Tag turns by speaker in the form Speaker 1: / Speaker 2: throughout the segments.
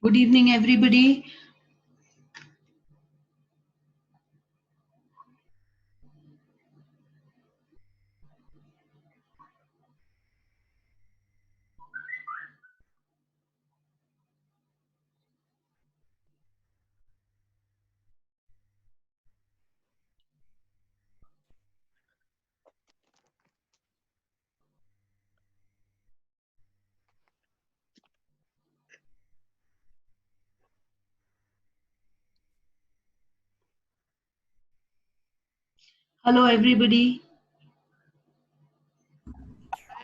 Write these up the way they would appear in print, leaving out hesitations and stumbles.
Speaker 1: Good evening, everybody. Hello, everybody.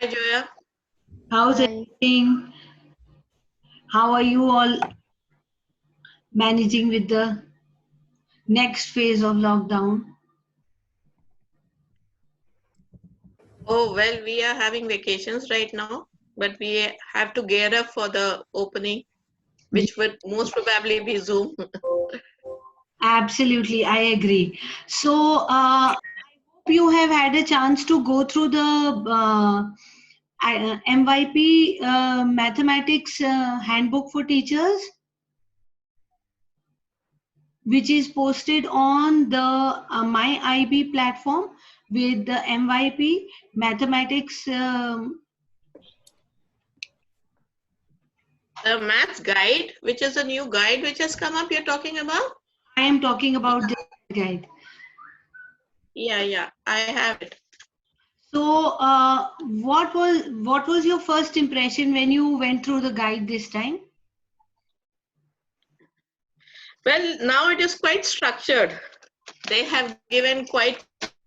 Speaker 2: Hi, Joya.
Speaker 1: How's
Speaker 3: Hi.
Speaker 1: everything? How are you all managing with the next phase of lockdown?
Speaker 2: Oh, well, we are having vacations right now, but we have to gear up for the opening,
Speaker 1: Ye-
Speaker 2: which would most probably be Zoom.
Speaker 1: Absolutely, I agree. So, hope you have had a chance to go through the MYP Mathematics Handbook for Teachers, which is posted on the My IB platform with the MYP Mathematics.
Speaker 2: The maths guide, which is a new guide which has come up, you're talking about?
Speaker 1: I am talking about the guide.
Speaker 2: Yeah, I have it.
Speaker 1: So, what was your first impression when you went through the guide this time?
Speaker 2: Well, now it is quite structured. They have given quite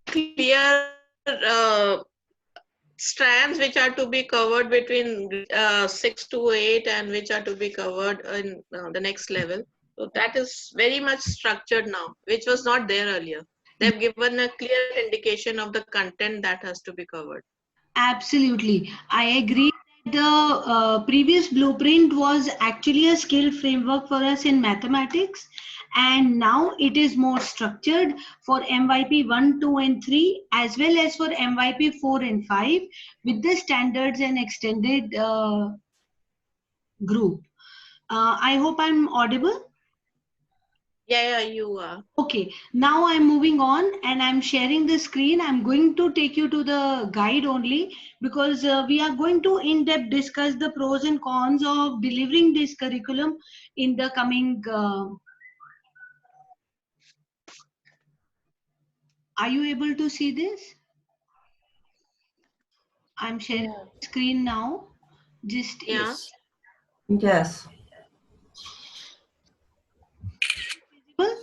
Speaker 2: clear strands which are to be covered between 6 to 8 and which are to be covered in the next level. So that is very much structured now, which was not there earlier. They've given a clear indication of the content that has to be covered.
Speaker 1: Absolutely, I agree that the previous blueprint was actually a skill framework for us in mathematics, and now it is more structured for MYP 1, 2, and 3, as well as for MYP 4 and 5, with the standards and extended group. I hope I'm audible.
Speaker 2: Yeah, you are.
Speaker 1: Okay, now I'm moving on and I'm sharing the screen. I'm going to take you to the guide only because we are going to in depth discuss the pros and cons of delivering this curriculum in the coming. Are you able to see this? I'm sharing
Speaker 3: Yeah.
Speaker 1: the screen now. Just
Speaker 2: Yeah.
Speaker 3: Yes.
Speaker 4: Yes.
Speaker 1: visible?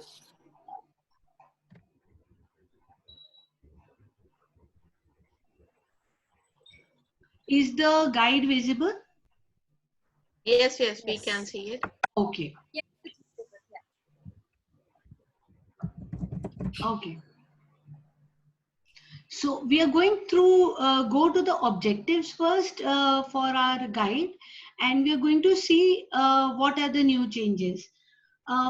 Speaker 1: Is the guide visible?
Speaker 2: Yes, we can
Speaker 3: Yes.
Speaker 2: see it.
Speaker 1: Okay. Okay. So we are going through, go to the objectives first for our guide, and we are going to see what are the new changes.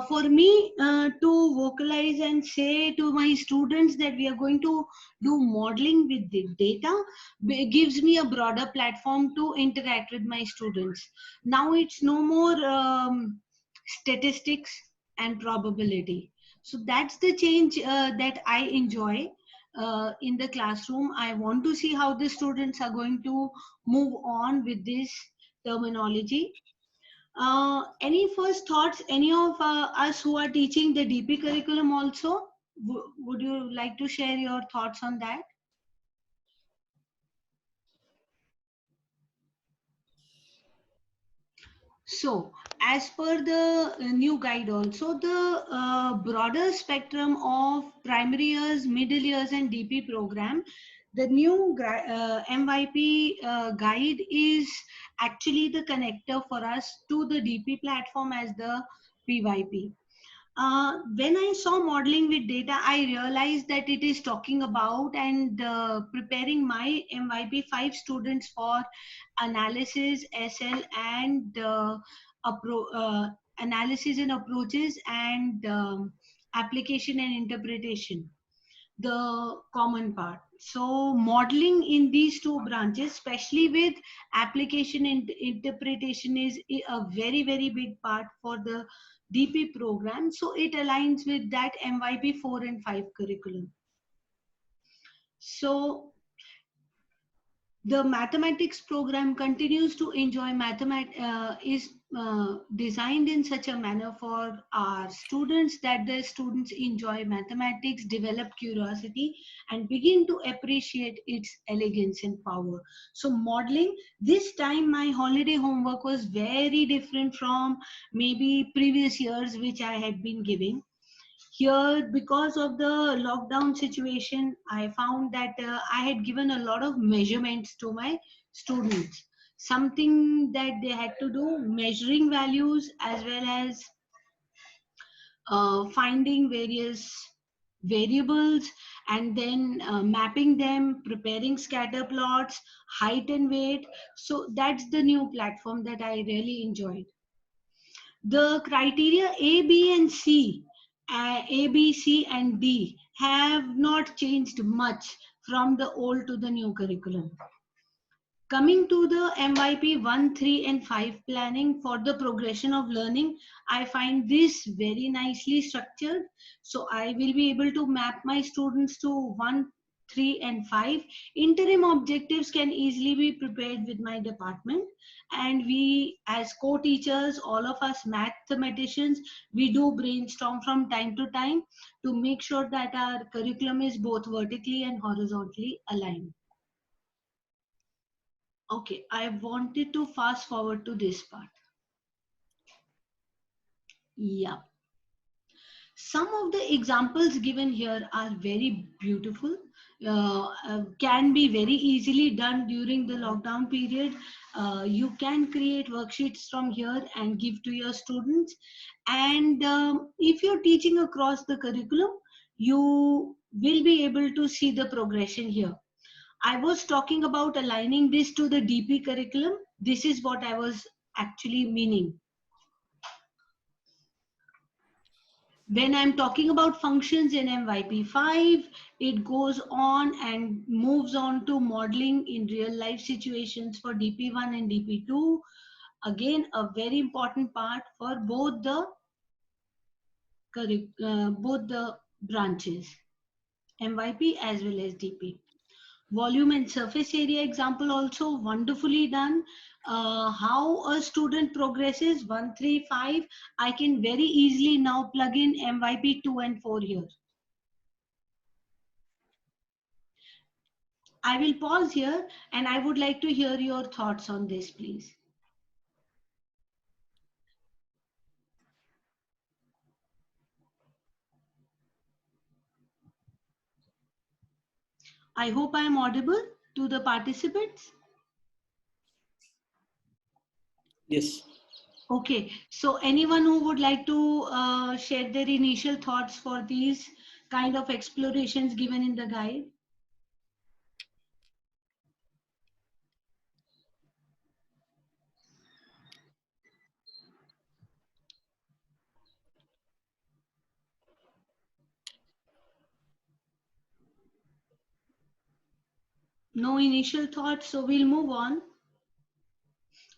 Speaker 1: For me to vocalize and say to my students that we are going to do modeling with the data gives me a broader platform to interact with my students. Now it's no more statistics and probability. So that's the change that I enjoy in the classroom. I want to see how the students are going to move on with this terminology. Any first thoughts? Any of us who are teaching the DP curriculum also? Would you like to share your thoughts on that? So, as per the new guide also, the broader spectrum of primary years, middle years and DP program, the new MYP guide is actually the connector for us to the DP platform as the PYP. When I saw modeling with data, I realized that it is talking about and preparing my MYP 5 students for analysis, SL, and analysis and approaches and application and interpretation, the common part. So modeling in these two branches, especially with application and interpretation, is a very, very big part for the DP program. So it aligns with that MYP 4 and 5 curriculum. So the mathematics program continues to enjoy is designed in such a manner for our students that the students enjoy mathematics, develop curiosity, and begin to appreciate its elegance and power. So modeling, this time my holiday homework was very different from maybe previous years which I had been giving. Here, because of the lockdown situation, I found that I had given a lot of measurements to my students, something that they had to do, measuring values as well as finding various variables, and then mapping them, preparing scatter plots, height and weight. So that's the new platform that I really enjoyed. The criteria A, B, and C, A, B, C, and D have not changed much from the old to the new curriculum. Coming to the MYP 1, 3, and 5 planning for the progression of learning, I find this very nicely structured. So I will be able to map my students to 1, 3, and 5. Interim objectives can easily be prepared with my department. And we, as co-teachers, all of us mathematicians, we do brainstorm from time to time to make sure that our curriculum is both vertically and horizontally aligned. Okay, I wanted to fast forward to this part. Yeah. Some of the examples given here are very beautiful, can be very easily done during the lockdown period. You can create worksheets from here and give to your students. And if you're teaching across the curriculum, you will be able to see the progression here. I was talking about aligning this to the DP curriculum. This is what I was actually meaning. When I'm talking about functions in MYP 5, it goes on and moves on to modeling in real life situations for DP1 and DP2. Again, a very important part for both the branches, MYP as well as DP. Volume and surface area example also wonderfully done. How a student progresses 1, 3, 5, I can very easily now plug in MYP 2 and 4 here. I will pause here and I would like to hear your thoughts on this, please. I hope I am audible to the participants.
Speaker 3: Yes.
Speaker 1: Okay, so anyone who would like to share their initial thoughts for these kind of explorations given in the guide? No initial thoughts, so we'll move on.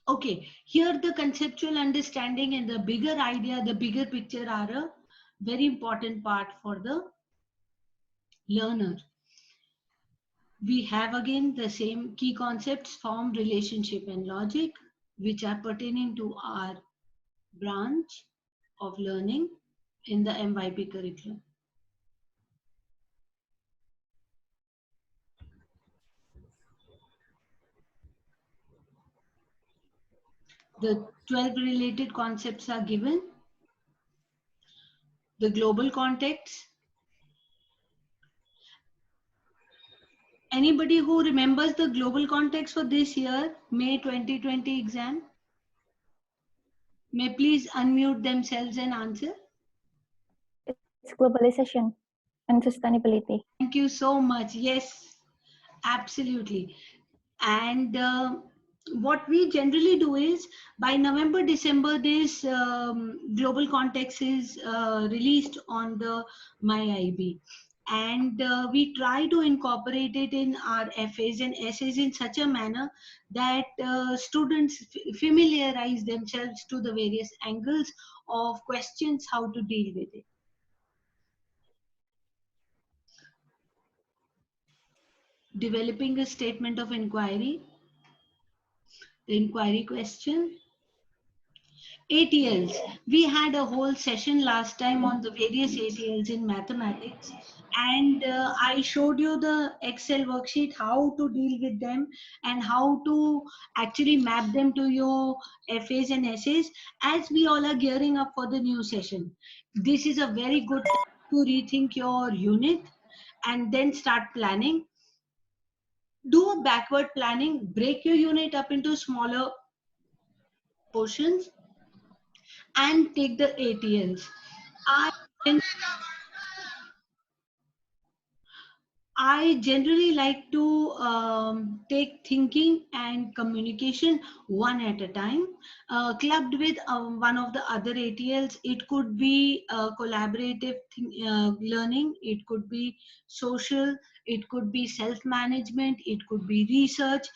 Speaker 1: Okay, here the conceptual understanding and the bigger idea, the bigger picture are a very important part for the learner. We have again the same key concepts: form, relationship, and logic, which are pertaining to our branch of learning in the MYP curriculum. The 12 related concepts are given. The global context. Anybody who remembers the global context for this year, May 2020 exam, may please unmute themselves and answer.
Speaker 4: It's globalization and sustainability.
Speaker 1: Thank you so much. Yes, absolutely. And what we generally do is by November, December, this global context is released on the MyIB. and we try to incorporate it in our FAs and essays in such a manner that students familiarize themselves to the various angles of questions, how to deal with it. Developing a statement of inquiry, the inquiry question. ATLs. We had a whole session last time on the various ATLs in mathematics, and I showed you the Excel worksheet, how to deal with them and how to actually map them to your FAs and essays as we all are gearing up for the new session. This is a very good time to rethink your unit and then start planning. Do a backward planning, break your unit up into smaller portions and take the ATLs. I I generally like to take thinking and communication one at a time, clubbed with one of the other ATLs. It could be collaborative learning, it could be social, it could be self-management, it could be research,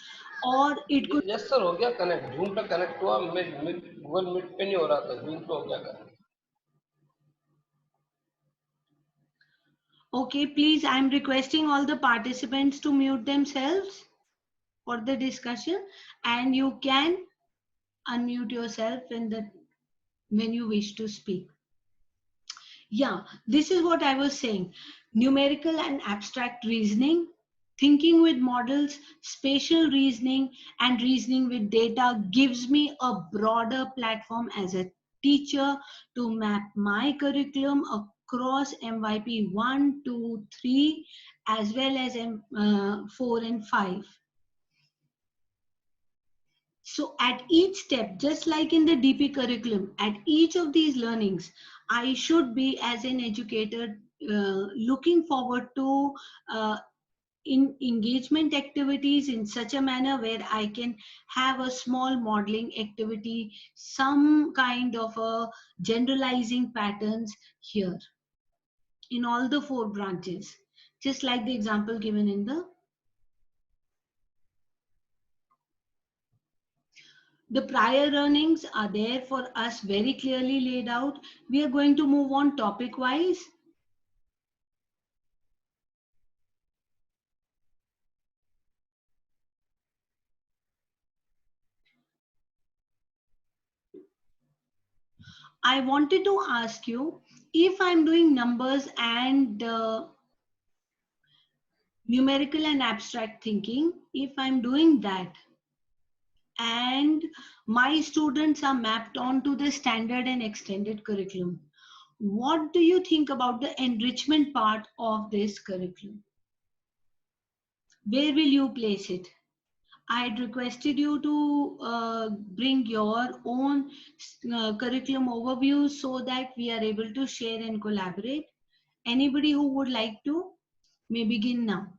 Speaker 1: or it could.
Speaker 3: Yes sir, हो गया connect, zoom पे connect हुआ, Google meet पे नहीं हो रहा था, zoom पे हो गया connect.
Speaker 1: Okay, please, I'm requesting all the participants to mute themselves for the discussion, and you can unmute yourself when you wish to speak. Yeah, this is what I was saying. Numerical and abstract reasoning, thinking with models, spatial reasoning, and reasoning with data gives me a broader platform as a teacher to map my curriculum across MYP 1, 2, 3, as well as 4 and 5. So at each step, just like in the DP curriculum, at each of these learnings, I should be, as an educator, looking forward to in engagement activities in such a manner where I can have a small modeling activity, some kind of a generalizing patterns here in all the 4 branches, just like the example given in the prior learnings are there for us very clearly laid out. We are going to move on topic wise. I wanted to ask you, if I'm doing numbers and numerical and abstract thinking, if I'm doing that and my students are mapped onto the standard and extended curriculum, what do you think about the enrichment part of this curriculum? Where will you place it? I had requested you to bring your own curriculum overview so that we are able to share and collaborate. Anybody who would like to may begin now.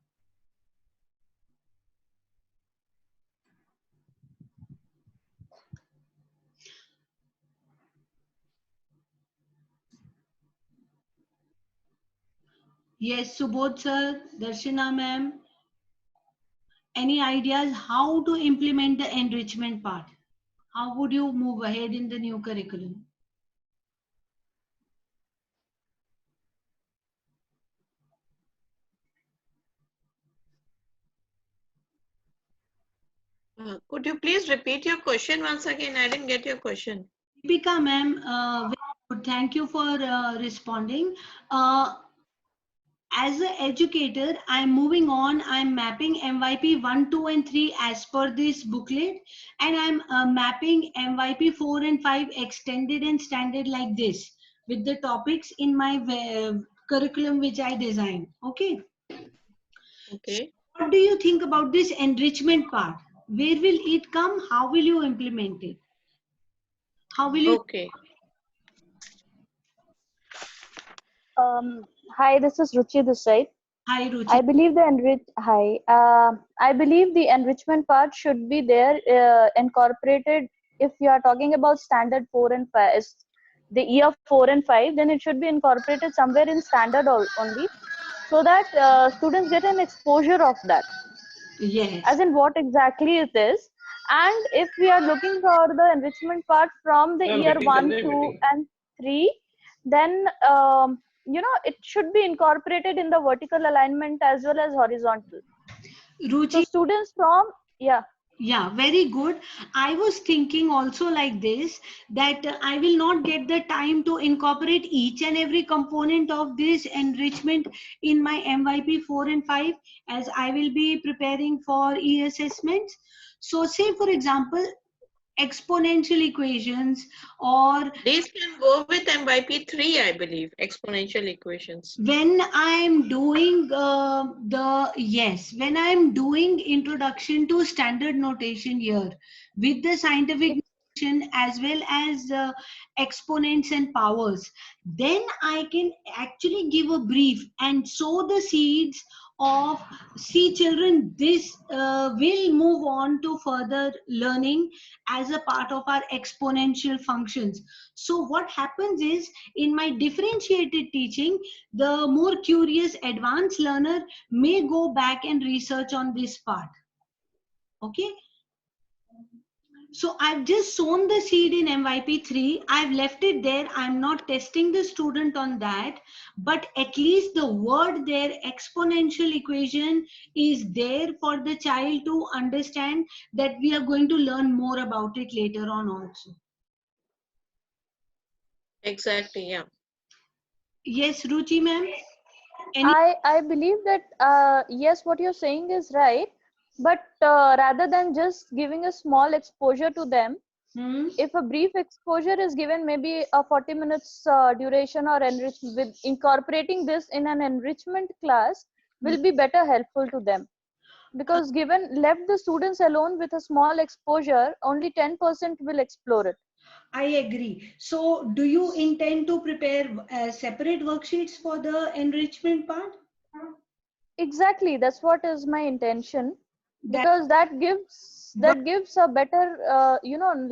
Speaker 1: Yes, Subodh sir, Darshana ma'am. Any ideas how to implement the enrichment part? How would you move ahead in the new curriculum?
Speaker 2: Could you please repeat your question once again? I didn't get your question.
Speaker 1: Deepika ma'am, very good. Thank you for responding. As an educator, I'm moving on. I'm mapping MYP 1, 2, and 3 as per this booklet, and I'm mapping MYP 4 and 5 extended and standard like this with the topics in my curriculum which I designed. Okay.
Speaker 2: Okay.
Speaker 1: So what do you think about this enrichment part? Where will it come? How will you implement it? How will you?
Speaker 2: Okay.
Speaker 5: Hi, this is Ruchi this side.
Speaker 1: Hi, Ruchi.
Speaker 5: I believe I believe the enrichment part should be there incorporated. If you are talking about standard 4 and 5, the year 4 and 5, then it should be incorporated somewhere in standard only. so that students get an exposure of that,
Speaker 1: Yes.
Speaker 5: as in what exactly it is. And if we are looking for the enrichment part from the
Speaker 3: Ma'am,
Speaker 5: year
Speaker 3: meeting चल
Speaker 5: 1,
Speaker 3: रही है,
Speaker 5: 2
Speaker 3: meeting.
Speaker 5: and 3, then it should be incorporated in the vertical alignment as well as horizontal. So
Speaker 1: Ruchi,
Speaker 5: students from, yeah,
Speaker 1: yeah, very good. I was thinking also like this, that I will not get the time to incorporate each and every component of this enrichment in my MYP 4 and 5, as I will be preparing for e-assessments. So say for example, exponential equations, or
Speaker 2: These can go with MYP3, I believe, exponential equations.
Speaker 1: when I'm doing when I'm doing introduction to standard notation here with the scientific notation as well as exponents and powers, then I can actually give a brief and sow the seeds of, see children, this will move on to further learning as a part of our exponential functions. So what happens is, in my differentiated teaching, the more curious advanced learner may go back and research on this part. Okay. So I've just sown the seed in MYP3. I've left it there. I'm not testing the student on that, but at least the word there, exponential equation, is there for the child to understand that we are going to learn more about it later on also.
Speaker 2: Exactly, yeah.
Speaker 1: Yes, Ruchi ma'am.
Speaker 5: I believe that yes, what you're saying is right, but rather than just giving a small exposure to them, if a brief exposure is given, maybe a 40 minutes duration or with incorporating this in an enrichment class will be better helpful to them, because given left the students alone with a small exposure, only 10% will explore it.
Speaker 1: I agree. So do you intend to prepare separate worksheets for the enrichment part?
Speaker 5: Exactly, that's what is my intention,
Speaker 1: That,
Speaker 5: because that gives a better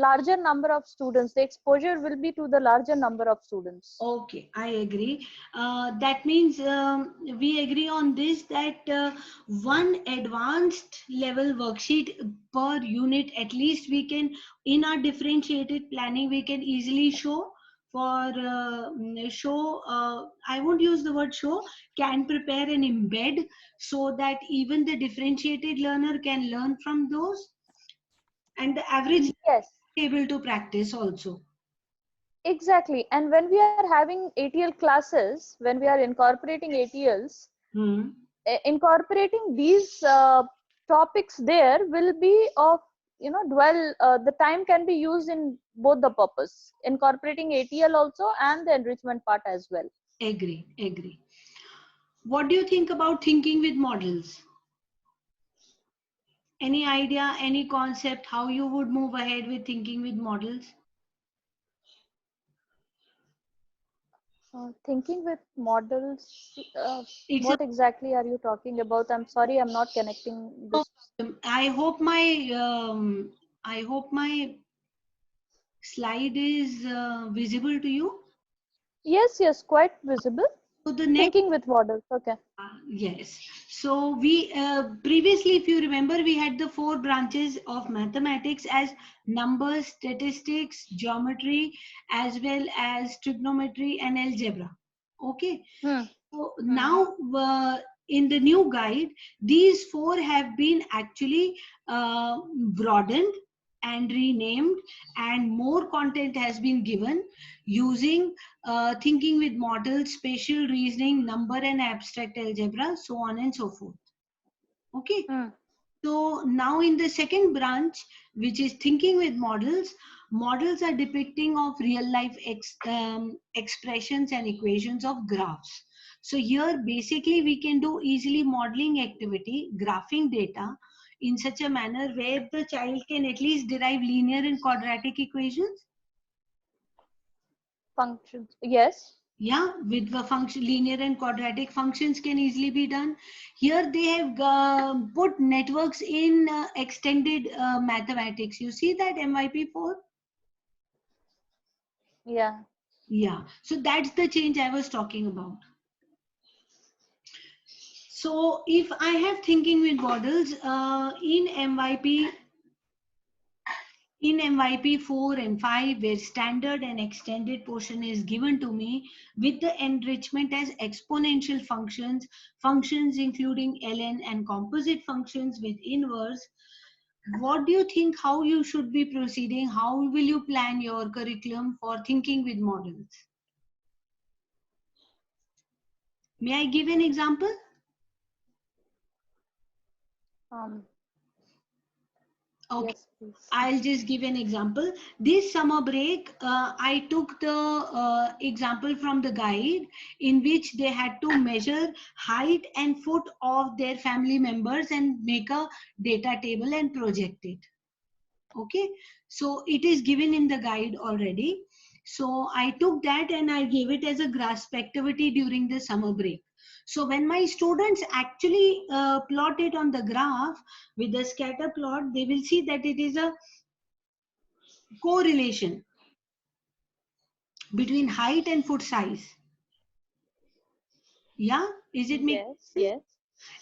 Speaker 5: larger number of students. The exposure will be to the larger number of students.
Speaker 1: okay, I agree. That means we agree on this, that one advanced level worksheet per unit, at least we can, in our differentiated planning, we can easily show for I won't use the word show, can prepare and embed, so that even the differentiated learner can learn from those, and the average
Speaker 5: Yes,
Speaker 1: able to practice also.
Speaker 5: exactly. And when we are having ATL classes, when we are incorporating ATLs, incorporating these topics there will be of the time can be used in both the purpose, incorporating ATL also and the enrichment part as well.
Speaker 1: Agree, agree. What do you think about thinking with models? Any idea, any concept, how you would move ahead with thinking with models?
Speaker 5: Thinking with models,
Speaker 1: It's
Speaker 5: what exactly are you talking about? I'm sorry, I'm not connecting
Speaker 1: a,
Speaker 5: this.
Speaker 1: I hope my slide is visible to you.
Speaker 5: Yes, quite visible.
Speaker 1: So the next,
Speaker 5: Thinking with models, okay.
Speaker 1: yes. So we previously, if you remember, we had the 4 branches of mathematics as numbers, statistics, geometry, as well as trigonometry and algebra. Okay. So now in the new guide, these 4 have been actually broadened and renamed, and more content has been given using thinking with models, spatial reasoning, number and abstract algebra, so on and so forth. Okay. So now in the second branch, which is thinking with models, models are depicting of real life expressions and equations of graphs. So here basically we can do easily modeling activity, graphing data in such a manner where the child can at least derive linear and quadratic equations.
Speaker 5: Functions, yes.
Speaker 1: Yeah, with the function, linear and quadratic functions can easily be done. Here they have put networks in extended mathematics. You see that MYP4?
Speaker 5: Yeah.
Speaker 1: Yeah, so that's the change I was talking about. So if I have thinking with models in MYP 4 and 5, where standard and extended portion is given to me with the enrichment as exponential functions, functions including ln and composite functions with inverse, what do you think how you should be proceeding? How will you plan your curriculum for thinking with models? May I give an example? Okay.
Speaker 5: Yes, please.
Speaker 1: I'll just give an example. This summer break, I took the example from the guide in which they had to measure height and foot of their family members and make a data table and project it. Okay, so it is given in the guide already. So I took that and I gave it as a grasp activity during the summer break. So when my students actually plot it on the graph with the scatter plot, they will see that it is a correlation between height and foot size. Yeah, is it me?
Speaker 5: Yes, yes.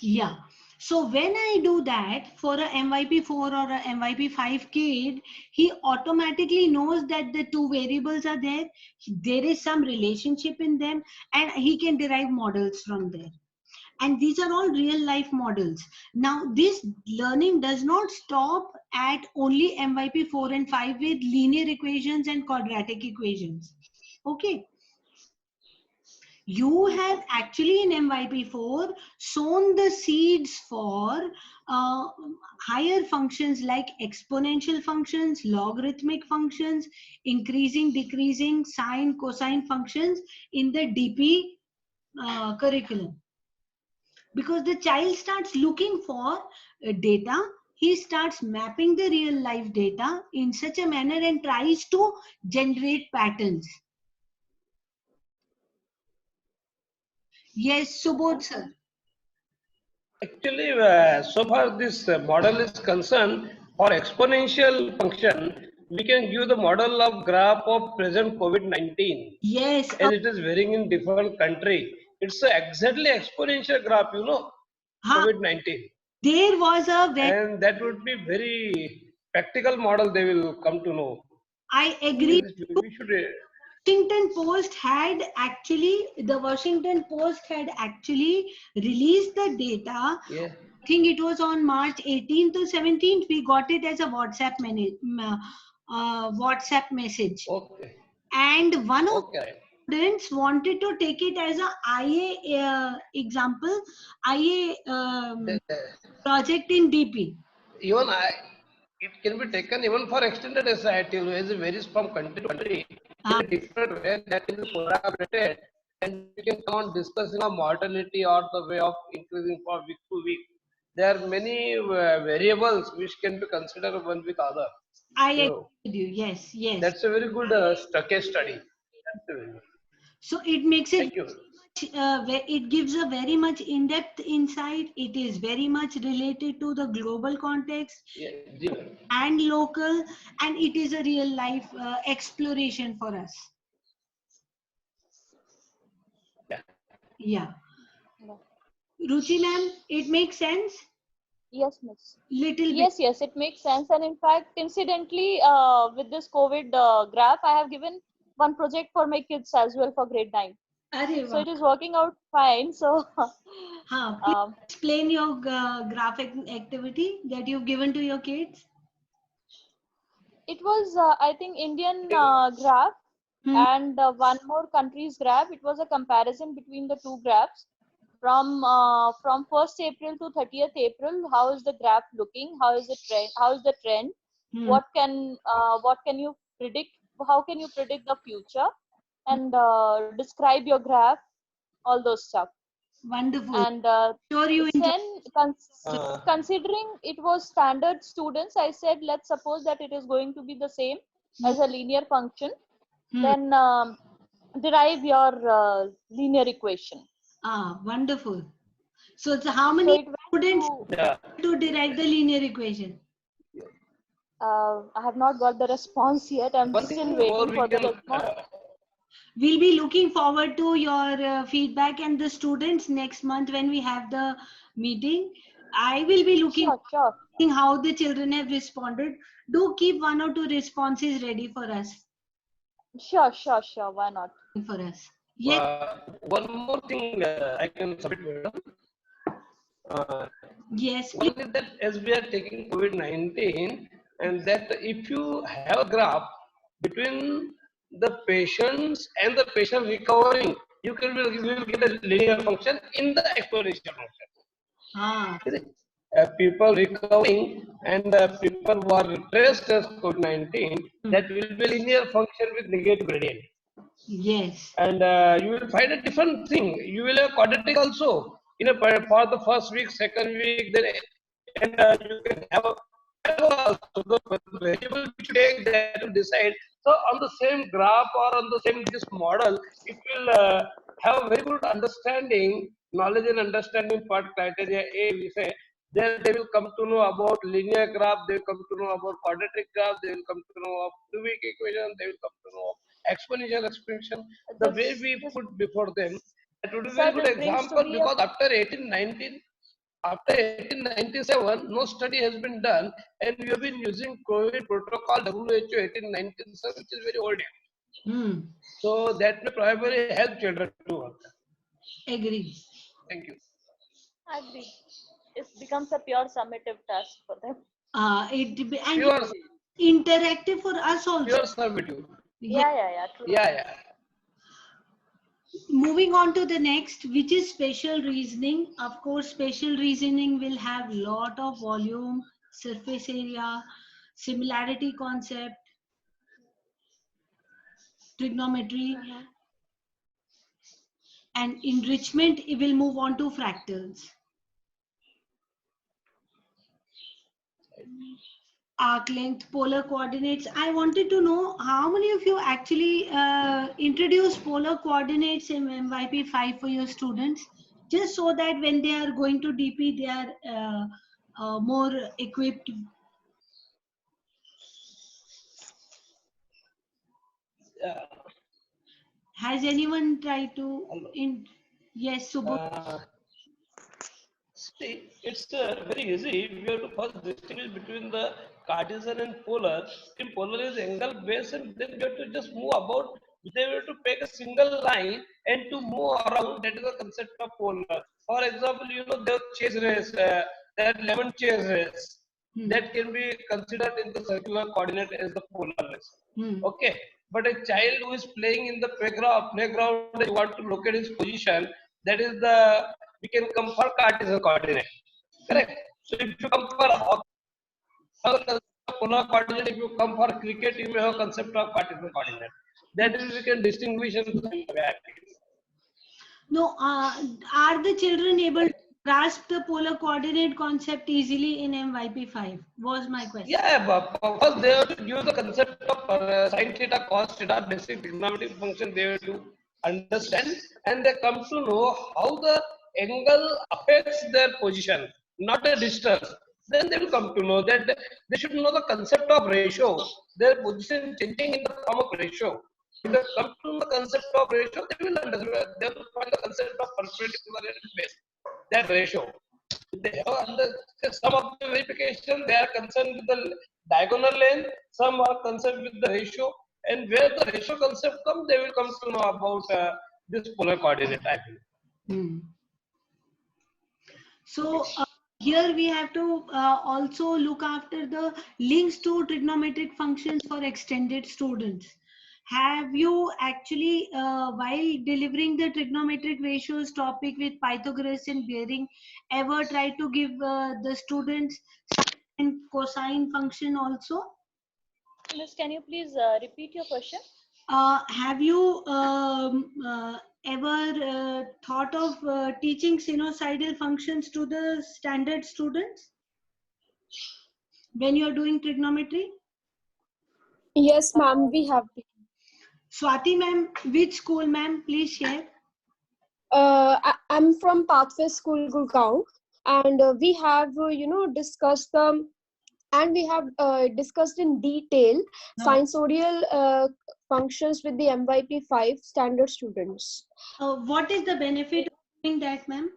Speaker 1: Yeah. So when I do that for a MYP 4 or a MYP 5 kid, he automatically knows that the two variables are there. There is some relationship in them and he can derive models from there. And these are all real life models. Now, this learning does not stop at only MYP 4 and 5 with linear equations and quadratic equations. Okay. You have actually in MYP4 sown the seeds for higher functions like exponential functions, logarithmic functions, increasing, decreasing, sine, cosine functions in the DP curriculum. Because the child starts looking for data, he starts mapping the real life data in such a manner and tries to generate patterns. Yes, Subodh sir.
Speaker 3: Actually, so far this model is concerned, for exponential function, we can give the model of graph of present COVID-19.
Speaker 1: Yes.
Speaker 3: As it is varying in different country. It's exactly exponential graph, you know, COVID-19.
Speaker 1: There was a
Speaker 3: and that would be very practical model they will come to know.
Speaker 1: I agree.
Speaker 3: We should.
Speaker 1: Washington Post had actually, the Washington Post had actually released the data.
Speaker 3: Yeah.
Speaker 1: I think it was on March 18th or 17th. We got it as a WhatsApp message.
Speaker 3: Okay.
Speaker 1: And one of students wanted to take it as a IA example, IA project in DP.
Speaker 3: Even it can be taken even for extended SIT, as it varies from country to country. In a different way that is collaborated, and we can come on discussing a mortality or the way of increasing from week to week. There are many variables which can be considered one with other.
Speaker 1: I agree with you. Yes, yes.
Speaker 3: That's a very good case study.
Speaker 1: So it makes it.
Speaker 3: Thank you.
Speaker 1: It gives a very much in-depth insight. It is very much related to the global context and local, and it is a real life exploration for us. Yeah. Ruchi ma'am, it makes sense?
Speaker 5: Yes, miss.
Speaker 1: Little bit.
Speaker 5: Yes, it makes sense. And in fact, incidentally, with this COVID graph, I have given one project for my kids as well for grade 9. So it is working out fine. So
Speaker 1: explain your graphic activity that you've given to your kids.
Speaker 5: It was, I think, Indian graph and one more country's graph. It was a comparison between the two graphs from 1st April to 30th April. How is the graph looking? How is the trend? How is the trend? What can you predict? How can you predict the future? And describe your graph, all those stuff.
Speaker 1: Wonderful.
Speaker 5: And then considering it was standard students, I said, let's suppose that it is going to be the same as a linear function. Then derive your linear equation.
Speaker 1: Wonderful. So it's how many students to derive the linear equation?
Speaker 5: I have not got the response yet. I'm still waiting for the response.
Speaker 1: We'll be looking forward to your feedback and the students next month when we have the meeting. I will be looking
Speaker 5: Sure.
Speaker 1: how the children have responded. Do keep 1 or 2 responses ready for us.
Speaker 5: Sure. Why not?
Speaker 1: For us. Yes.
Speaker 3: One more thing I can submit, madam.
Speaker 1: Yes.
Speaker 3: One is that as we are taking COVID-19, and that if you have a graph between the patients and the patient recovering, you will get a linear function in the exponential function. People recovering and people who are traced as COVID-19, that will be linear function with negative gradient.
Speaker 1: Yes.
Speaker 3: And you will find a different thing. You will have quadratic also. For the first week, second week, then and you can have a so the variable which you take that to decide. So on the same graph or on the same this model, it will have very good understanding, knowledge and understanding part criteria A. We say then they will come to know about linear graph. They will come to know about quadratic graph. They will come to know of cubic equation. They will come to know of exponential expansion. The way we put before them, that would be a very good example because after 1897, no study has been done, and we have been using COVID protocol WHO 1897, which is very old. So that may probably help children to work.
Speaker 1: Agree.
Speaker 3: Thank you.
Speaker 5: Agree. It becomes a pure summative task for them.
Speaker 1: Interactive for us also.
Speaker 3: Pure summative.
Speaker 5: Yeah. True.
Speaker 3: Yeah.
Speaker 1: Moving on to the next, which is spatial reasoning. Of course, spatial reasoning will have lot of volume, surface area, similarity concept, trigonometry, and enrichment. It will move on to fractals. Arc length, polar coordinates. I wanted to know how many of you actually introduce polar coordinates in MYP 5 for your students, just so that when they are going to DP, they are more equipped. Has anyone tried to? Yes, Subodh.
Speaker 3: See, it's very easy. We have to first distinguish between the Cartesian and polar. In polar is angle base, and then we have to just move about. They have to take a single line and to move around. That is the concept of polar. For example, the chase race, that lemon chase race, that can be considered in the circular coordinate as the polar race. Okay, but a child who is playing in the playground, you want to locate his position. That is we can come for Cartesian coordinate. Correct. So if you come for polar coordinate, if you come for cricket, you may have concept of Cartesian coordinate. That is we can distinguish and
Speaker 1: no, are the children able to grasp the polar coordinate concept easily in MYP 5? Was my question.
Speaker 3: Yeah, but first they have to give the concept of sin theta, cos theta, basic trigonometric function. They have to understand, and they come to know how the angle affects their position, not the distance. Then they will come to know that they should know the concept of ratio. Their position changing in the form of ratio. If they come to the concept of ratio, they will understand. They will find the concept of perpendicular and base. That ratio. They have some of the verification they are concerned with the diagonal length, some are concerned with the ratio, and where the ratio concept comes, they will come to know about this polar coordinate. I think.
Speaker 1: So here we have to also look after the links to trigonometric functions for extended students. Have you actually, while delivering the trigonometric ratios topic with Pythagoras and bearing, ever tried to give the students sine and cosine function also?
Speaker 5: Miss, can you please repeat your question?
Speaker 1: Have you ever thought of teaching sinusoidal functions to the standard students when you're doing trigonometry?
Speaker 6: Yes, ma'am, we have.
Speaker 1: Swati ma'am, which school ma'am? Please share.
Speaker 6: I'm from Pathway School, Gurgaon, and we have, discussed them, and we have discussed in detail sinusoidal functions with the MYP5 standard students.
Speaker 1: What is the benefit of doing that, ma'am?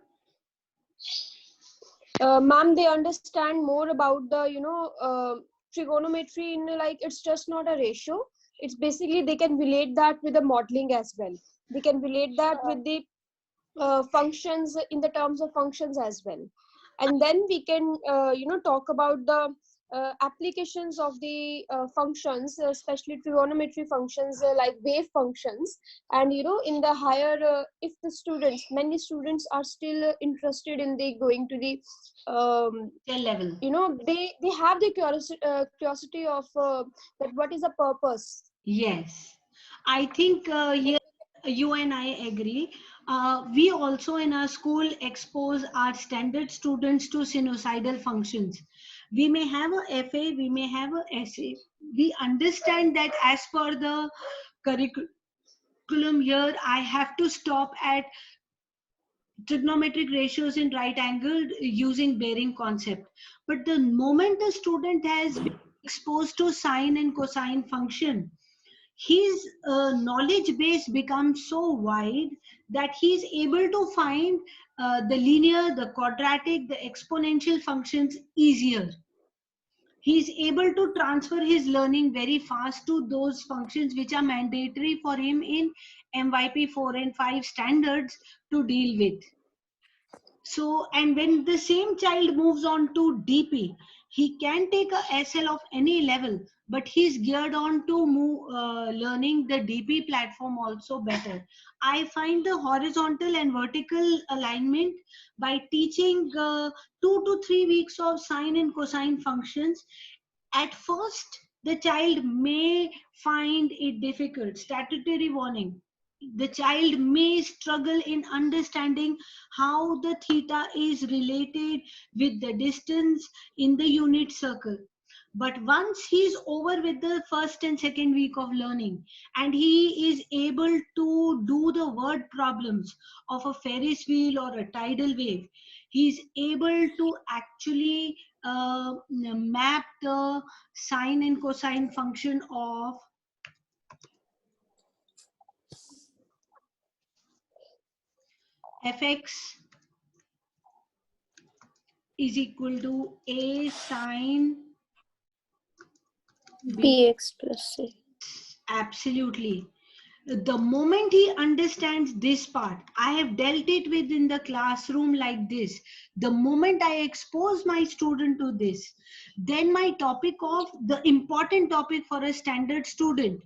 Speaker 6: Ma'am, they understand more about the trigonometry in, like, it's just not a ratio. It's basically they can relate that with the modeling as well. They can relate that with the functions, in the terms of functions as well. And then we can talk about the applications of the functions, especially trigonometry functions, like wave functions. And in the higher, if the students, many students are still interested in the going to the
Speaker 1: level,
Speaker 6: they have the curiosity of that what is the purpose.
Speaker 1: Yes, I think here you and I agree. We also in our school expose our standard students to sinusoidal functions. We may have a FA, we may have a SA. We understand that as per the curriculum here, I have to stop at trigonometric ratios in right angled using bearing concept. But the moment the student has been exposed to sine and cosine function, his knowledge base becomes so wide that he is able to find the linear, the quadratic, the exponential functions easier. He is able to transfer his learning very fast to those functions which are mandatory for him in MYP 4 and 5 standards to deal with. So, and when the same child moves on to DP, he can take a SL of any level, but he's geared on to learning the DP platform also better. I find the horizontal and vertical alignment by teaching 2 to 3 weeks of sine and cosine functions. At first, the child may find it difficult. Statutory warning. The child may struggle in understanding how the theta is related with the distance in the unit circle. But once he is over with the first and second week of learning and he is able to do the word problems of a Ferris wheel or a tidal wave, he is able to actually map the sine and cosine function of fx is equal to a sine
Speaker 6: bx plus c.
Speaker 1: Absolutely. The moment he understands this part, I have dealt it with in the classroom like this. The moment I expose my student to this, then my topic of the important topic for a standard student,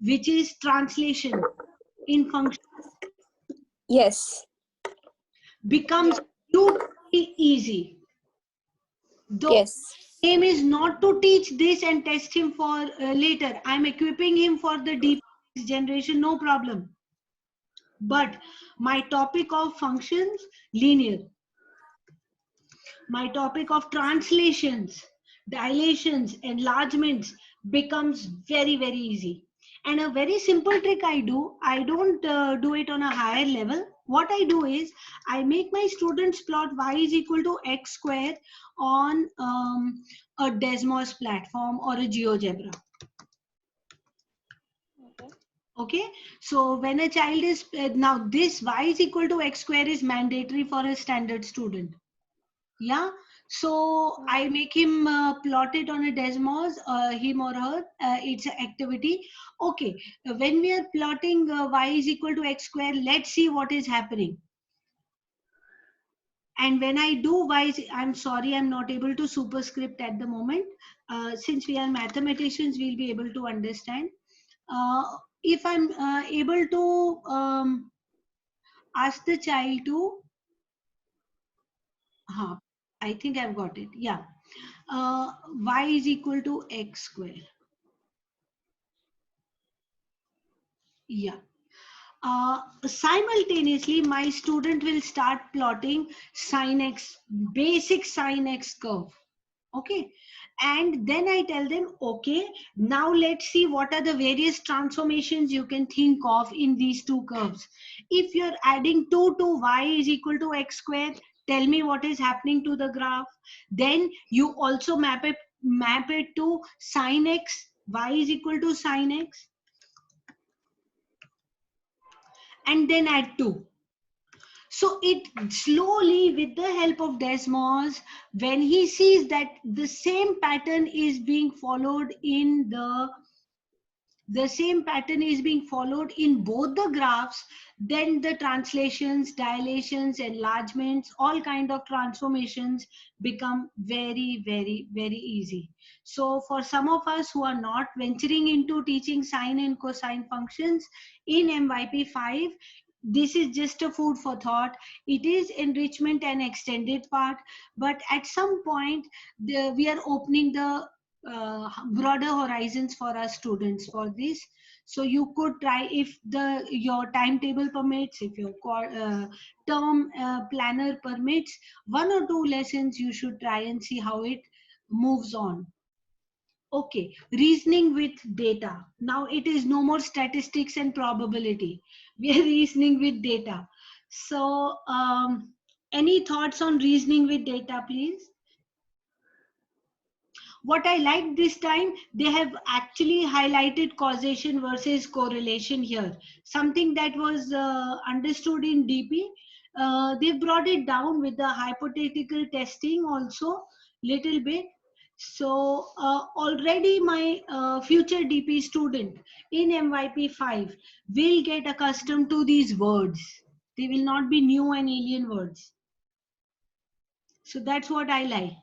Speaker 1: which is translation in function,
Speaker 6: Yes.
Speaker 1: becomes beautifully easy. Though
Speaker 6: Yes.
Speaker 1: aim is not to teach this and test him for later. I'm equipping him for the deep generation, no problem. But my topic of functions, linear. My topic of translations, dilations, enlargements becomes very, very easy. And a very simple trick I don't do it on a higher level. What I do is, I make my students plot y is equal to x square on a Desmos platform or a GeoGebra. Okay, so when a child is, now this y is equal to x square is mandatory for a standard student. Yeah, so I make him plot it on a Desmos, him or her, it's an activity. Okay, when we are plotting y is equal to x square, let's see what is happening. And when I do y, I'm sorry, I'm not able to superscript at the moment. Since we are mathematicians, we'll be able to understand. If I'm able to ask the child to, I think I've got it. Yeah. Y is equal to x square. Yeah. Simultaneously, my student will start plotting sin x, basic sin x curve. Okay. And then I tell them, okay, now let's see what are the various transformations you can think of in these two curves. If you're adding 2 to y is equal to x square, tell me what is happening to the graph. Then you also map it to sin x, y is equal to sin x. and then add 2. So it slowly, with the help of Desmos, when he sees that the same pattern is being followed in the same pattern is being followed in both the graphs, then the translations, dilations, enlargements, all kind of transformations become very, very, very easy. So for some of us who are not venturing into teaching sine and cosine functions in MYP5, this is just a food for thought. It is enrichment and extended part, but at some point we are opening the broader horizons for our students for this. So you could try, if your timetable permits, if your term planner permits, 1 or 2 lessons you should try and see how it moves on. Okay, reasoning with data. Now it is no more statistics and probability. We are reasoning with data. So any thoughts on reasoning with data, please? What I like this time, they have actually highlighted causation versus correlation here. Something that was understood in DP. They brought it down with the hypothetical testing also little bit. So already my future DP student in MYP5 will get accustomed to these words. They will not be new and alien words. So that's what I like.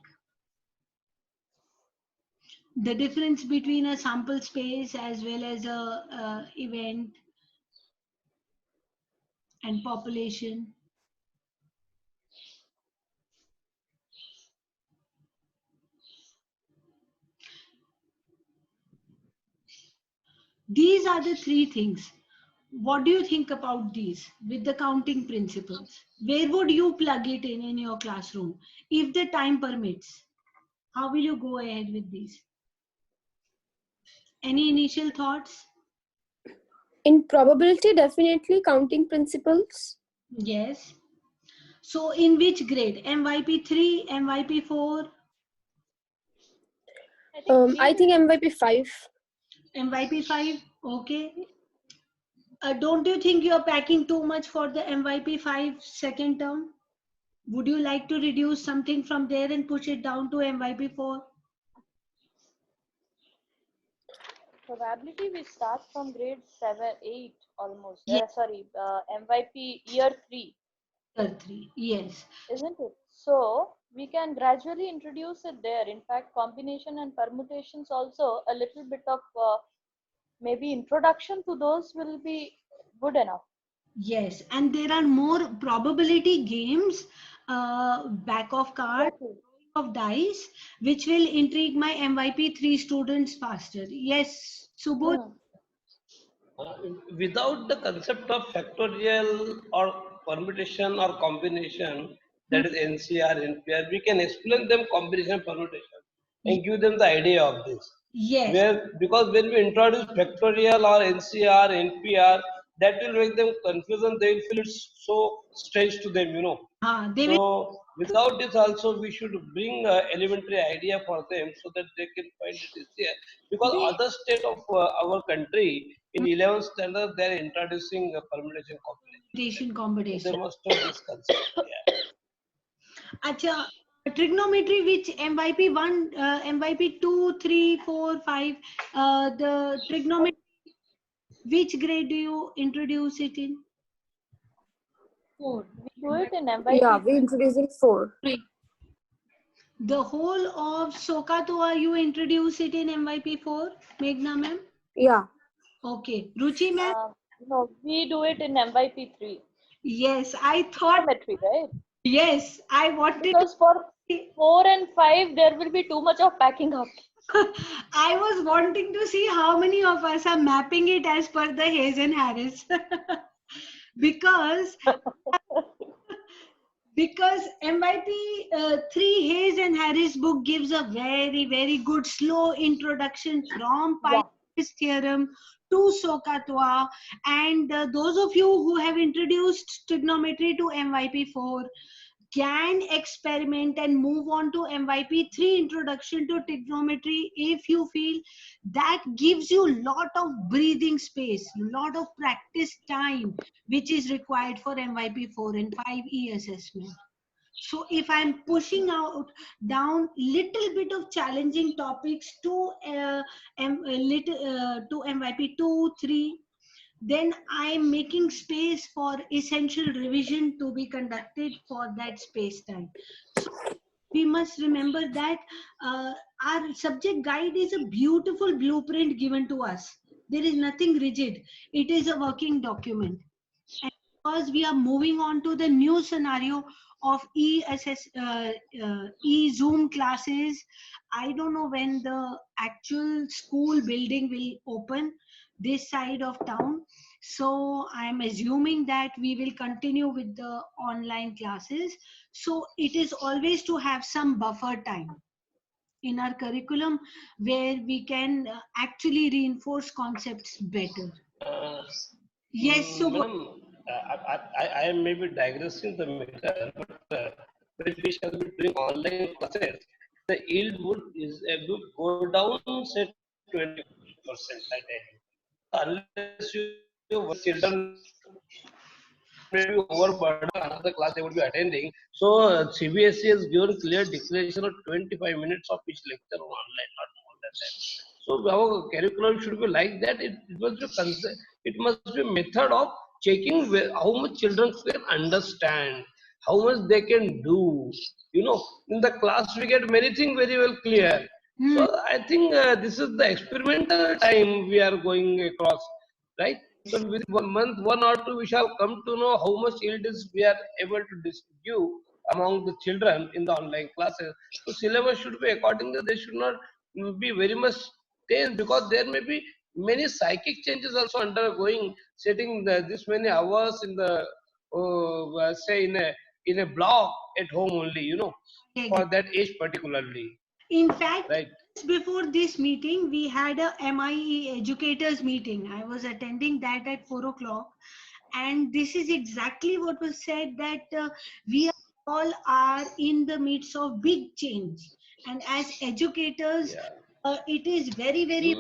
Speaker 1: The difference between a sample space as well as a event and population. These are the 3 things. What do you think about these with the counting principles? Where would you plug it in your classroom if the time permits? How will you go ahead with these? Any initial thoughts?
Speaker 6: In probability, definitely counting principles.
Speaker 1: Yes. So in which grade? MYP3, MYP4?
Speaker 6: I think MYP5.
Speaker 1: MYP5, okay. Don't you think you're packing too much for the MYP5 second term? Would you like to reduce something from there and push it down to MYP4?
Speaker 5: Probability we start from grade 7, 8 almost.
Speaker 1: Yes.
Speaker 5: MYP year 3.
Speaker 1: Year 3, yes.
Speaker 5: Isn't it? So we can gradually introduce it there. In fact, combination and permutations also, a little bit of maybe introduction to those will be good enough.
Speaker 1: Yes, and there are more probability games, back of cards,
Speaker 5: Exactly.
Speaker 1: of dice, which will intrigue my MYP3 students faster. Yes, Subodh?
Speaker 3: Without the concept of factorial or permutation or combination, that is NCR, NPR, we can explain them combination permutation and give them the idea of this.
Speaker 1: Yes.
Speaker 3: Because when we introduce factorial or NCR, NPR, that will make them confusion. They will feel it's so strange to them,
Speaker 1: They will.
Speaker 3: So without this also we should bring elementary idea for them so that they can find it easier. Because other state of our country in 11th standard they are introducing permutation combination. So they must know this concept. Yeah.
Speaker 1: Acha, trigonometry, which MYP1, MYP2, 3, 4, 5, the trigonometry, which grade do you introduce it in?
Speaker 5: 4. We do it in MYP.
Speaker 6: Yeah, we introduce in 4.
Speaker 1: The whole of SOHCAHTOA you introduce it in MYP4, Meghna ma'am?
Speaker 6: Yeah.
Speaker 1: Okay. Ruchi ma'am?
Speaker 5: No, we do it in MYP3.
Speaker 1: Yes, I thought.
Speaker 5: Trigonometry, right?
Speaker 1: Yes, I wanted.
Speaker 5: Because for 4 and 5, there will be too much of packing up.
Speaker 1: I was wanting to see how many of us are mapping it as per the Hayes and Harris. because MYP3 Hayes and Harris book gives a very, very good slow introduction from Pythagoras theorem to SOHCAHTOA, and those of you who have introduced trigonometry to MYP4, can experiment and move on to MYP3 Introduction to Trigonometry if you feel that gives you lot of breathing space, lot of practice time which is required for MYP4 and 5E assessment. So if I'm pushing out down little bit of challenging topics to to MYP2, 3, then I'm making space for essential revision to be conducted for that space time. So we must remember that our subject guide is a beautiful blueprint given to us. There is nothing rigid. It is a working document. And because we are moving on to the new scenario of e-Zoom classes, I don't know when the actual school building will open this side of town. So I'm assuming that we will continue with the online classes. So it is always to have some buffer time in our curriculum where we can actually reinforce concepts better. Yes, so
Speaker 3: Madam, I am maybe digressing the matter, but when we shall be doing online classes, the yield would go down, say 20%. I tell you. Unless your children may be overburdened, another class they would be attending. So CBSE has given clear declaration of 25 minutes of each lecture online, not more than that. So our curriculum should be like that. It must be a method of checking how much children can understand, how much they can do. You know, in the class we get many things very well clear. So I think this is the experimental time we are going across, right? So with 1 month, 1 or 2, we shall come to know how much yield is we are able to distribute among the children in the online classes. So syllabus should be accordingly. They should not be very much tense because there may be many psychic changes also undergoing. Sitting this many hours in the say in a block at home only, you know, for that age particularly.
Speaker 1: in fact,
Speaker 3: Right.
Speaker 1: before this meeting, we had a MIE educators meeting. I was attending that at 4 o'clock. And this is exactly what was said, that we all are in the midst of big change. And as educators,
Speaker 3: Yeah.
Speaker 1: it is very, very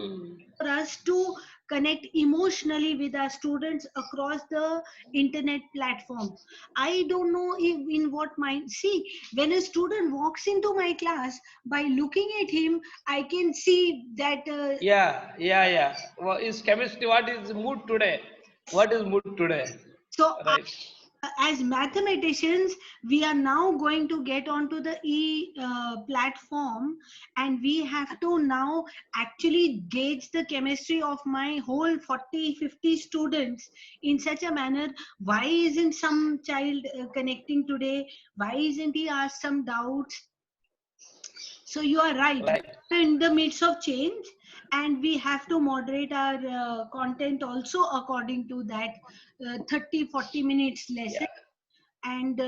Speaker 1: for us to connect emotionally with our students across the internet platform. I don't know if in what mind. See, when a student walks into my class, by looking at him, I can see that.
Speaker 3: Yeah. What is chemistry? What is mood today? What is mood today?
Speaker 1: So,
Speaker 3: Right.
Speaker 1: as mathematicians, we are now going to get onto the platform, and we have to now actually gauge the chemistry of my whole 40-50 students in such a manner. Why isn't some child connecting today? Why isn't he asked some doubts? So you are right.
Speaker 3: Right.
Speaker 1: We're in the midst of change, and we have to moderate our content also according to that 30-40 minutes lesson.
Speaker 3: Yeah.
Speaker 1: And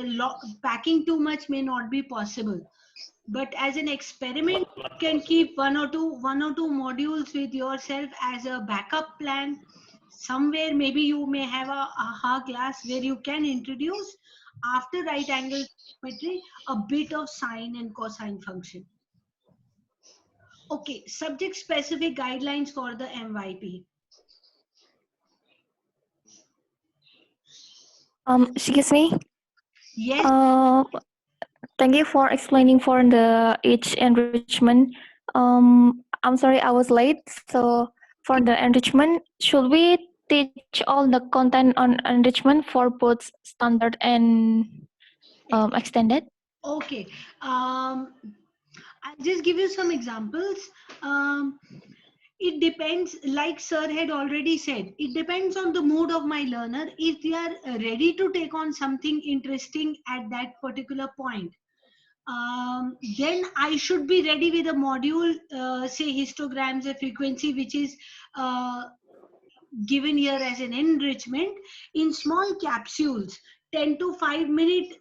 Speaker 1: packing too much may not be possible. But as an experiment, you can keep one or two modules with yourself as a backup plan. Somewhere maybe you may have a AHA class where you can introduce, after right angle geometry, a bit of sine and cosine function. Okay, subject specific guidelines for the MYP.
Speaker 4: Excuse me.
Speaker 1: Yes.
Speaker 4: Thank you for explaining for the age enrichment. I'm sorry I was late. So for the enrichment, should we teach all the content on enrichment for both standard and extended?
Speaker 1: Okay. I'll just give you some examples. It depends, like sir had already said, it depends on the mood of my learner. If they are ready to take on something interesting at that particular point, then I should be ready with a module, say histograms, a frequency, which is given here as an enrichment in small capsules, 10 to 5 minute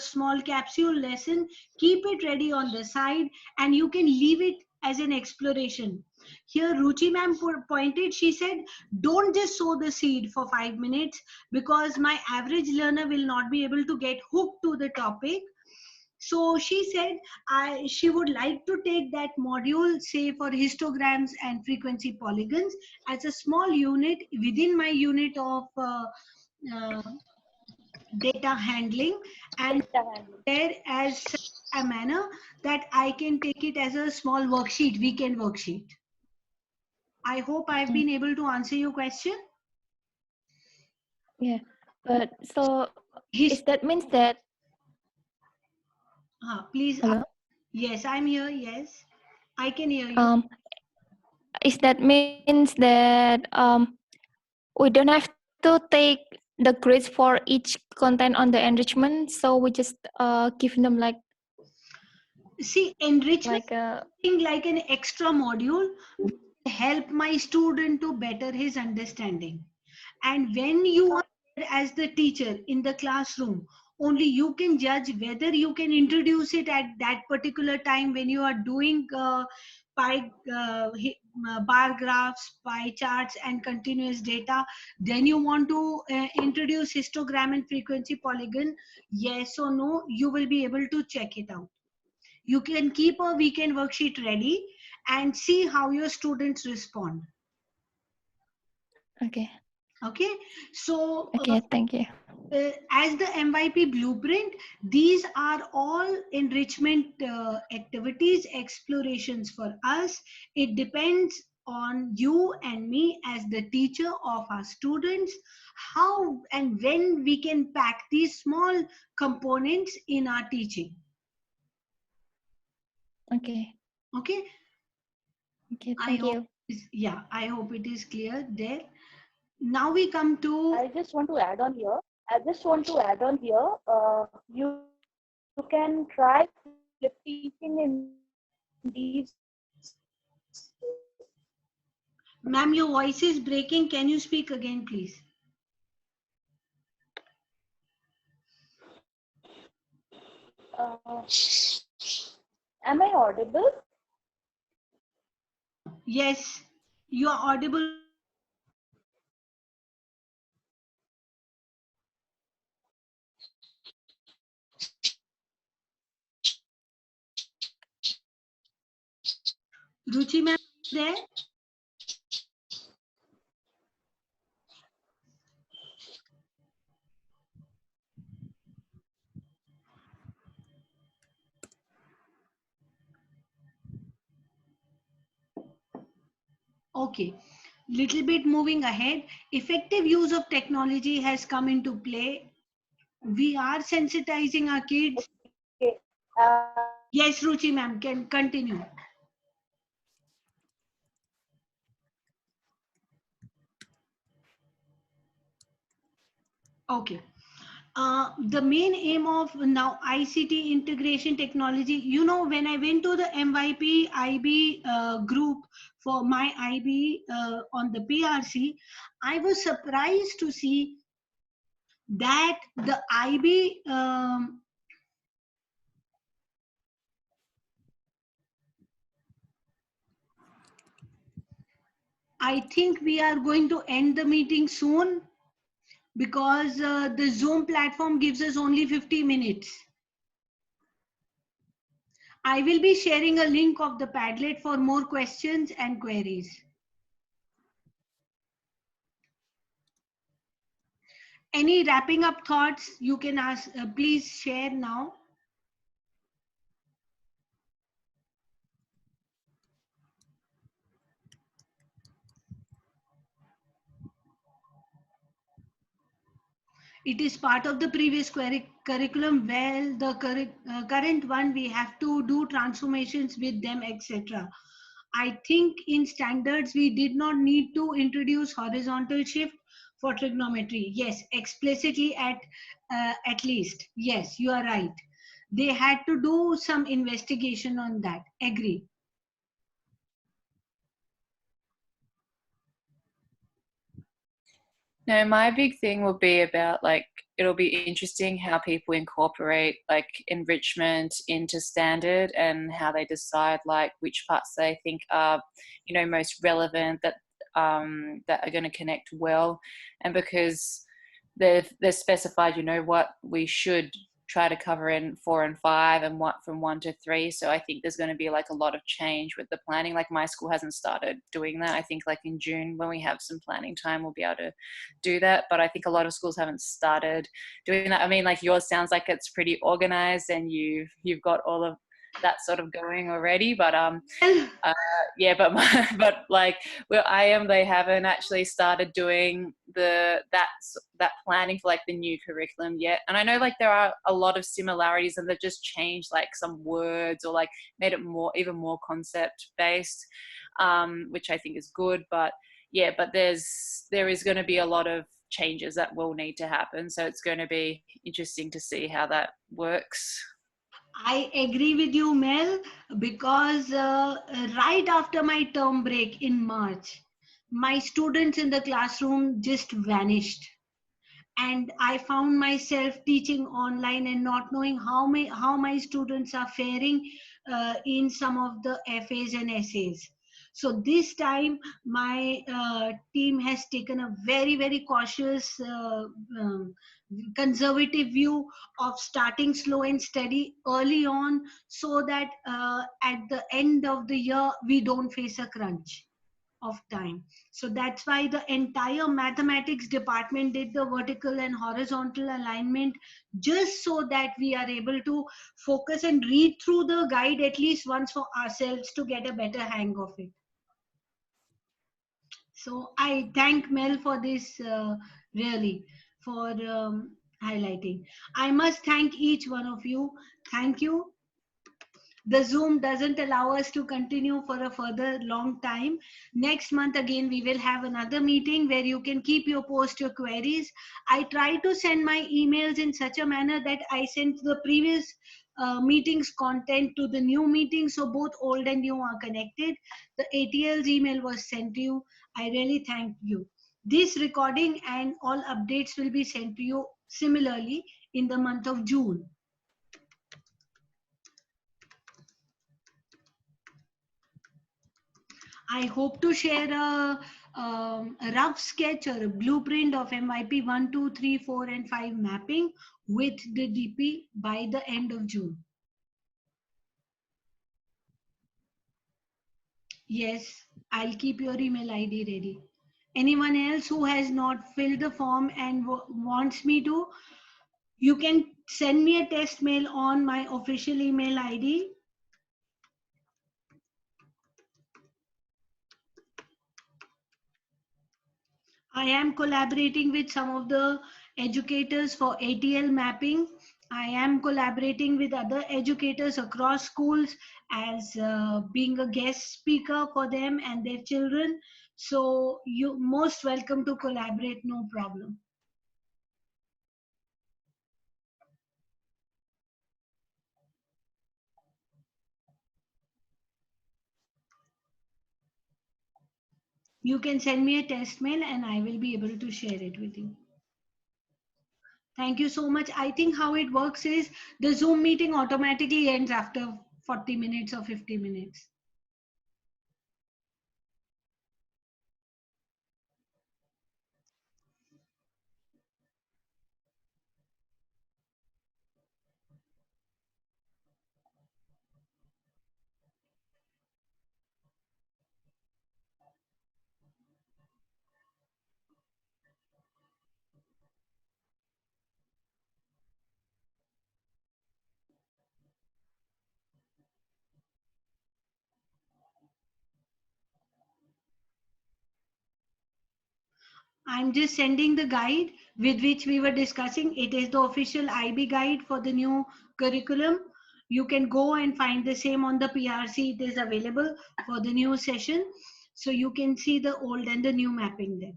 Speaker 1: small capsule lesson. Keep it ready on the side, and you can leave it as an exploration. Here Ruchi ma'am pointed, she said, don't just sow the seed for 5 minutes, because my average learner will not be able to get hooked to the topic. So she said she would like to take that module, say for histograms and frequency polygons, as a small unit within my unit of data handling, and there as a manner that I can take it as a small worksheet, weekend worksheet. I hope I've been able to answer your question.
Speaker 4: Yeah, but so is that means that
Speaker 1: please.
Speaker 4: Hello?
Speaker 1: Yes, I'm here. Yes, I can hear you.
Speaker 4: Is that means that we don't have to take the grades for each content on the enrichment, so we just give them like,
Speaker 1: see, enrichment
Speaker 4: like
Speaker 1: an extra module help my student to better his understanding. And when you are there as the teacher in the classroom, only you can judge whether you can introduce it at that particular time when you are doing bar graphs, pie charts and continuous data. Then you want to introduce histogram and frequency polygon, yes or no, you will be able to check it out. You can keep a weekend worksheet ready and see how your students respond.
Speaker 4: Okay.
Speaker 1: Okay, so
Speaker 4: okay, thank you.
Speaker 1: As the MYP blueprint, these are all enrichment activities, explorations for us. It depends on you and me as the teacher of our students, how and when we can pack these small components in our teaching.
Speaker 4: Okay.
Speaker 1: Okay.
Speaker 4: Okay, thank you.
Speaker 1: Yeah, I hope it is clear there. Now we come to.
Speaker 7: I just want to add on here. You can try flip teaching in these.
Speaker 1: Ma'am, your voice is breaking. Can you speak again, please?
Speaker 7: Am I audible?
Speaker 1: Yes, you are audible. Ruchi ma'am, there? Okay, little bit moving ahead. Effective use of technology has come into play. We are sensitizing our kids.
Speaker 7: Okay.
Speaker 1: Yes, Ruchi ma'am, can continue. Okay. The main aim of now ICT integration technology, you know, when I went to the MYP IB group for my IB on the PRC, I was surprised to see that the IB I think we are going to end the meeting soon, because the Zoom platform gives us only 50 minutes. I will be sharing a link of the Padlet for more questions and queries. Any wrapping up thoughts you can ask, please share now. It is part of the previous curriculum. Well, the current one, we have to do transformations with them, etc. I think in standards, we did not need to introduce horizontal shift for trigonometry. Yes, explicitly at least. Yes, you are right. They had to do some investigation on that. Agree.
Speaker 8: No, my big thing will be about like, it'll be interesting how people incorporate like enrichment into standard and how they decide like which parts they think are, you know, most relevant, that that are going to connect well. And because they've specified, you know, what we should try to cover in 4 and 5 and what from 1 to 3. So I think there's going to be like a lot of change with the planning. Like my school hasn't started doing that. I think like in June when we have some planning time, we'll be able to do that. But I think a lot of schools haven't started doing that. I mean, like yours sounds like it's pretty organized and you've got all of that sort of going already. But yeah, but but like where I am, they haven't actually started doing that planning for like the new curriculum yet. And I know like there are a lot of similarities, and they've just changed like some words or like made it even more concept based, which I think is good. But yeah, but there is going to be a lot of changes that will need to happen. So it's going to be interesting to see how that works.
Speaker 1: I agree with you, Mel, because right after my term break in March, my students in the classroom just vanished. And I found myself teaching online and not knowing how my students are faring in some of the FAs and essays. So this time my team has taken a very, very cautious um, conservative view of starting slow and steady early on, so that at the end of the year we don't face a crunch of time. So that's why the entire mathematics department did the vertical and horizontal alignment, just so that we are able to focus and read through the guide at least once for ourselves to get a better hang of it. So I thank Mel for this, really, for highlighting. I must thank each one of you. Thank you. The Zoom doesn't allow us to continue for a further long time. Next month again, we will have another meeting where you can post your queries. I try to send my emails in such a manner that I sent the previous meetings content to the new meeting, so both old and new are connected. The ATL's email was sent to you. I really thank you. This recording and all updates will be sent to you similarly in the month of June. I hope to share a rough sketch or a blueprint of MYP 1, 2, 3, 4, and 5 mapping with the DP by the end of June. Yes, I'll keep your email ID ready. Anyone else who has not filled the form and wants me to, you can send me a test mail on my official email ID. I am collaborating with some of the educators for ATL mapping. I am collaborating with other educators across schools as being a guest speaker for them and their children. So you're most welcome to collaborate, no problem. You can send me a test mail and I will be able to share it with you. Thank you so much. I think how it works is the Zoom meeting automatically ends after 40 minutes or 50 minutes. I'm just sending the guide with which we were discussing. It is the official IB guide for the new curriculum. You can go and find the same on the PRC. It is available for the new session. So you can see the old and the new mapping there.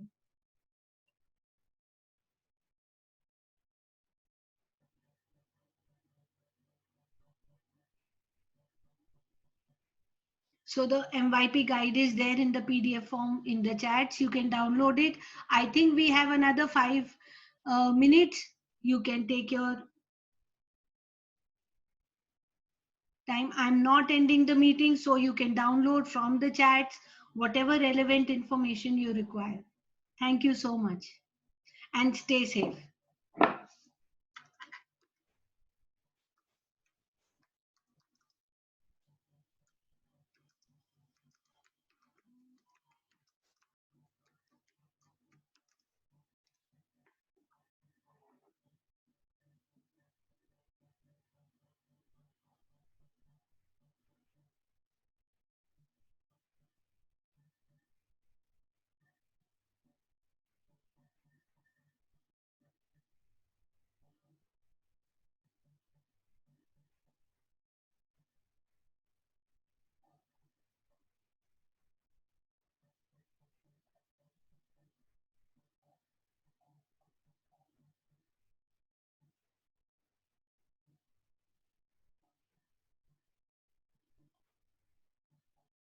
Speaker 1: So the MYP guide is there in the PDF form in the chats. You can download it. I think we have another 5 minutes. You can take your time. I'm not ending the meeting, so you can download from the chats whatever relevant information you require. Thank you so much and stay safe.